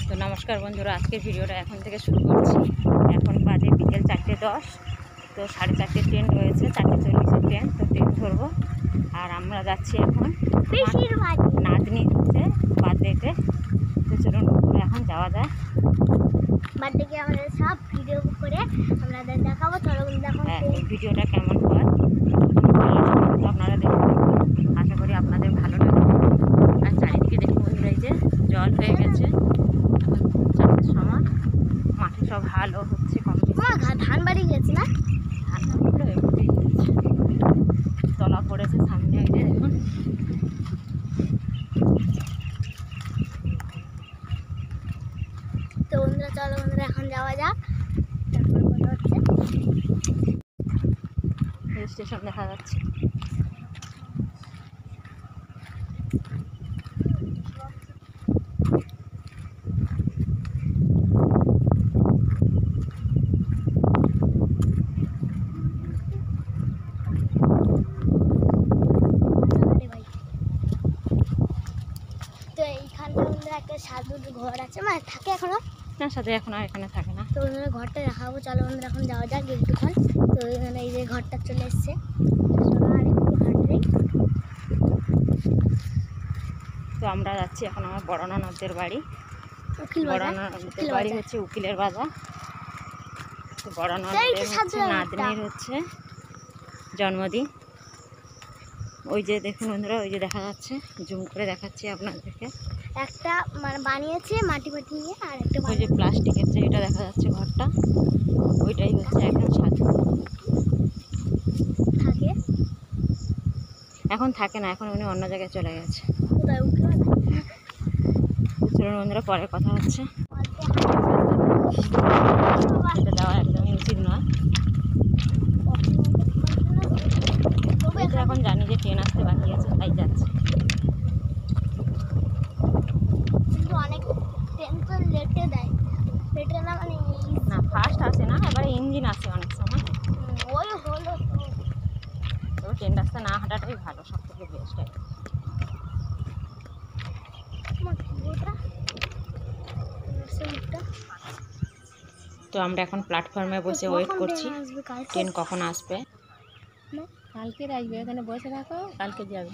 তো নমস্কার বন্ধুরা, আজকের ভিডিওটা এখন থেকে শুরু করছি। এখন বাজে বিকেল 4:10। তো 4:30 ট্রেন রয়েছে, 4:40 ট্রেন। তো ট্রেন ধরবো আর আমরা যাচ্ছি এখন নাতনি হচ্ছে বার্থডেতে। তো চলুন এখন যাওয়া যায়। বার্থডেকে আমাদের সব ভিডিও করে আপনাদের দেখাবো। চলো দেখুন এই ভিডিওটা কেমন হয় আপনারা দেখুন, আশা করি আপনাদের ভালো লাগবে। আর চারিদিকে দেখুন বন্ধুরা, এই যে জল হয়ে গেছে, চাষের সময় মাঠে সব হালও হচ্ছে কম বেশি। ধান বাড়ি গেছে না, ধানগুলো এমনিতেই হয়েছে, তলা পড়েছে সামনে। এই যে দেখুন তো বন্ধুরা চলো বন্ধুরা এখন যাওয়া যাক। তারপর কথা হচ্ছে রেল স্টেশন দেখা যাচ্ছে। তো এইখানটা বন্ধুরা একটা সাধুর ঘর আছে, মানে থাকে এখনো না, সাথে এখন আর এখানে থাকে না। তো বন্ধুরা ঘরটা দেখাবো। চলো বন্ধুরা এখন যাওয়া যাক একটুক্ষণ। তো এখানে এই যে ঘরটা চলে এসছে, আর একটু হাঁটলেই। তো আমরা যাচ্ছি এখন আমার বড় ননদের বাড়ি। উকিল বড় বাজার, ননদের বাড়ি হচ্ছে উকিলের বাজার। তো বড় ননদের হচ্ছে নাতনির হচ্ছে জন্মদিন। ওই যে দেখুন বন্ধুরা, ওই যে দেখা যাচ্ছে, জুম করে দেখাচ্ছি আপনাদেরকে। একটা মানে বানিয়েছে মাটি মাটি নিয়ে, আর একটা ওই যে প্লাস্টিকের যে এটা দেখা যাচ্ছে ঘরটা, ওইটাই হচ্ছে এখন সাজু। থাকে, এখন থাকে না, এখন উনি অন্য জায়গায় চলে গেছে। কোথায় উকিল বাজার? চলুন বন্ধুরা, পরে কথা হচ্ছে। এটা দেওয়া একদমই উচিত নয়। তো এখন জানি যে ট্রেন আসতে বাকি আছে, তাই যাচ্ছে। কিন্তু অনেক ট্রেন তো লেটে দেয়, লেটে না মানে না, ফার্স্ট আসে না, এবারে ইঞ্জিন আসে অনেক সময়। ওই হলো। তবে ট্রেন রাস্তা না হাঁটাটাই ভালো, সব থেকে বেস্ট। তো আমরা এখন প্ল্যাটফর্মে বসে ওয়েট করছি, ট্রেন কখন আসবে। কালকে আসবে, এখানে বসে থাকো, কালকে যাবে।